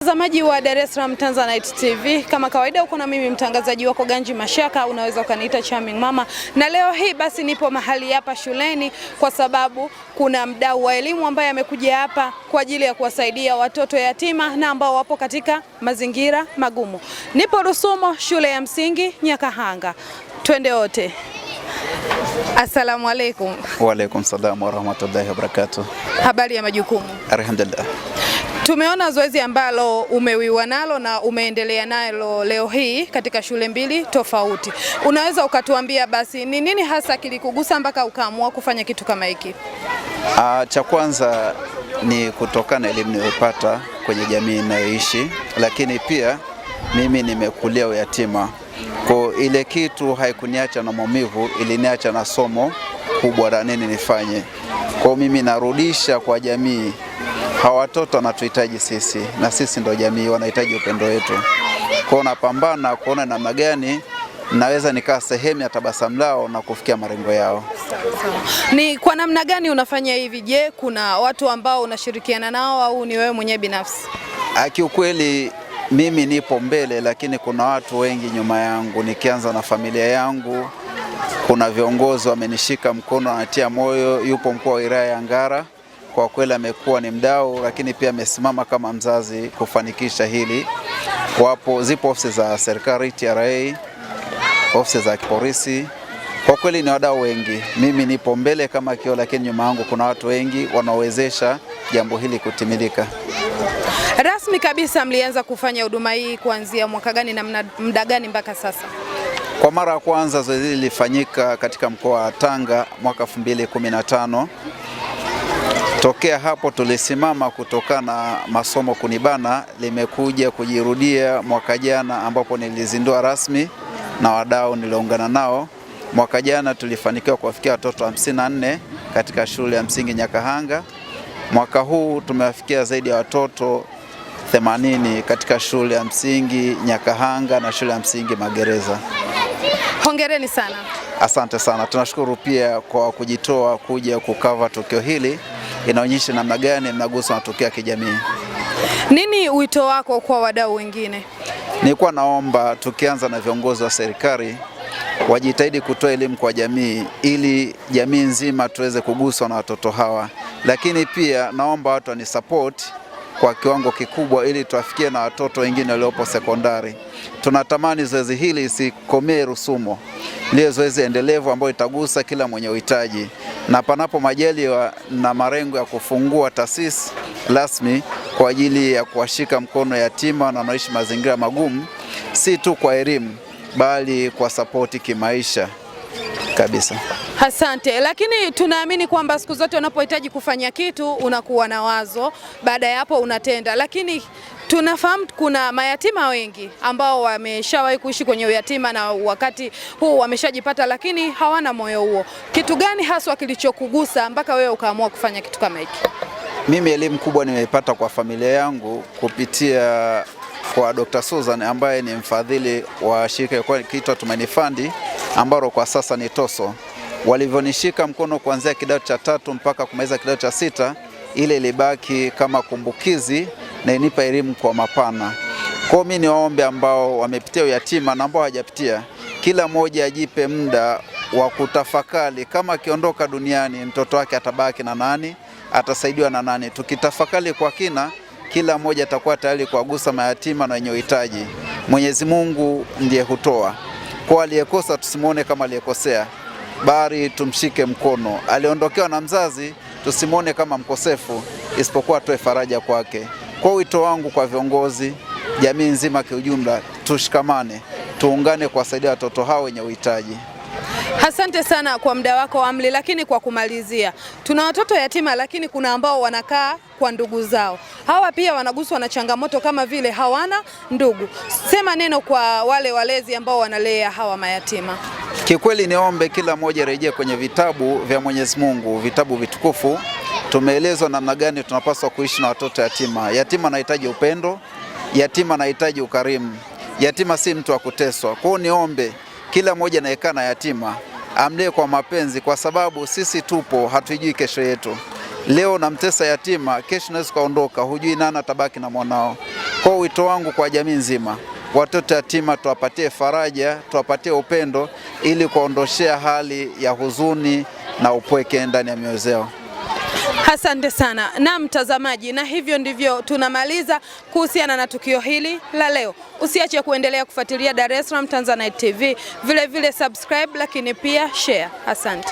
Mtazamaji wa Dar es Salaam Tanzanite TV, kama kawaida uko na mimi mtangazaji wako Ganji Mashaka, unaweza ukaniita Charming Mama. Na leo hii basi nipo mahali hapa shuleni kwa sababu kuna mdau wa elimu ambaye amekuja hapa kwa ajili ya kuwasaidia watoto yatima na ambao wapo katika mazingira magumu. Nipo Rusumo, shule ya msingi Nyakahanga. Twende wote. Assalamu alaikum. Wa alaikum salam wa rahmatullahi wa barakatuh. Habari ya majukumu? Alhamdulillah. Tumeona zoezi ambalo umewiwa nalo na umeendelea nalo leo hii katika shule mbili tofauti. Unaweza ukatuambia basi ni nini hasa kilikugusa mpaka ukaamua kufanya kitu kama hiki? Cha kwanza ni kutokana na elimu niliyopata kwenye jamii ninayoishi, lakini pia mimi nimekulia uyatima. Kwa ile kitu haikuniacha na maumivu, iliniacha na somo kubwa la nini nifanye. Kwa mimi narudisha kwa jamii. Hawa watoto wanatuhitaji sisi na sisi ndo jamii, wanahitaji upendo wetu. Kwa napambana kuona namna gani naweza nikaa sehemu ya tabasamu lao na kufikia malengo yao. Ni kwa namna gani unafanya hivi? Je, kuna watu ambao unashirikiana nao au ni wewe mwenyewe binafsi? Kiukweli mimi nipo mbele, lakini kuna watu wengi nyuma yangu. Nikianza na familia yangu, kuna viongozi wamenishika mkono, wanatia moyo. Yupo mkuu wa wilaya ya Ngara, kwa kweli amekuwa ni mdau, lakini pia amesimama kama mzazi kufanikisha hili. Zipo ofisi za serikali, TRA, ofisi za polisi. Kwa kweli ni wadau wengi. Mimi nipo mbele kama kioo, lakini nyuma yangu kuna watu wengi wanaowezesha jambo hili kutimilika. Rasmi kabisa mlianza kufanya huduma hii kuanzia mwaka gani na muda gani mpaka sasa? Kwa mara ya kwanza zoezi hili lilifanyika katika mkoa wa Tanga mwaka 2015. Tokea hapo tulisimama kutokana na masomo kunibana, limekuja kujirudia mwaka jana ambapo nilizindua rasmi na wadau niliungana nao. Mwaka jana tulifanikiwa kuwafikia watoto 54 katika shule ya msingi Nyakahanga. Mwaka huu tumewafikia zaidi ya watoto 80 katika shule ya msingi Nyakahanga na shule ya msingi Magereza. Hongereni sana. Asante sana. Tunashukuru pia kwa kujitoa kuja kukava tukio hili. Inaonyesha namna gani mnagusa matukio ya kijamii. Nini wito wako kwa wadau wengine? Nilikuwa naomba tukianza na viongozi wa serikali wajitahidi kutoa elimu kwa jamii ili jamii nzima tuweze kuguswa na watoto hawa. Lakini pia naomba watu wanisupport kwa kiwango kikubwa ili tuwafikie na watoto wengine waliopo sekondari. Tunatamani zoezi hili isikomee Rusumo. Liwe zoezi endelevu ambalo itagusa kila mwenye uhitaji. Na panapo majaliwa na malengo ya kufungua taasisi rasmi kwa ajili ya kuwashika mkono yatima na wanaoishi mazingira magumu, si tu kwa elimu bali kwa support kimaisha kabisa. Asante, lakini tunaamini kwamba siku zote unapohitaji kufanya kitu unakuwa na wazo, baada ya hapo unatenda. Lakini tunafahamu kuna mayatima wengi ambao wameshawahi kuishi kwenye uyatima na wakati huu wameshajipata, lakini hawana moyo huo. Kitu gani haswa kilichokugusa mpaka wewe ukaamua kufanya kitu kama hiki? Mimi elimu kubwa nimeipata kwa familia yangu kupitia kwa Dr. Susan ambaye ni mfadhili wa shirika kiitwa Tumaini Fund ambalo kwa sasa ni TOSO. Walivyonishika mkono kuanzia kidato cha 3 mpaka kumaliza kidato cha 6, ile ilibaki kama kumbukizi na inipa elimu kwa mapana. Kwa mimi niwaombe ambao wamepitia uyatima na ambao hawajapitia, kila mmoja ajipe muda wa kutafakari kama akiondoka duniani mtoto wake atabaki na nani, atasaidiwa na nani. Tukitafakari kwa kina, kila mmoja atakuwa tayari kuwagusa mayatima na wenye uhitaji. Mwenyezi Mungu ndiye hutoa. Kwa aliyekosa tusimuone kama aliyekosea, bali tumshike mkono. Aliondokewa na mzazi tusimuone kama mkosefu, isipokuwa toe faraja kwake. Kwa wito wangu kwa viongozi, jamii nzima kwa ujumla, tushikamane, tuungane kuwasaidia watoto hao wenye uhitaji. Asante sana kwa muda wako Amli, lakini kwa kumalizia, tuna watoto yatima lakini kuna ambao wanakaa kwa ndugu zao. Hawa pia wanaguswa na changamoto kama vile hawana ndugu. Sema neno kwa wale walezi ambao wanalea hawa mayatima. Kikweli niombe kila mmoja rejea kwenye vitabu vya Mwenyezi Mungu, vitabu vitukufu. Tumeelezwa namna gani tunapaswa kuishi na watoto yatima. Yatima anahitaji upendo, yatima anahitaji ukarimu. Yatima si mtu wa kuteswa. Kwa hiyo niombe kila mmoja anayekaa na yatima amlee kwa mapenzi, kwa sababu sisi tupo, hatujui kesho yetu. Leo namtesa yatima, kesho naweza kaondoka, hujui nani atabaki na mwanao. Kwa wito wangu kwa jamii nzima, watoto yatima tuwapatie faraja, tuwapatie upendo ili kuondoshea hali ya huzuni na upweke ndani ya mioyo yao. Asante sana. Na mtazamaji, na hivyo ndivyo tunamaliza kuhusiana na tukio hili la leo. Usiache kuendelea kufuatilia Dar es Salaam Tanzanite TV, vile vile subscribe lakini pia share. Asante.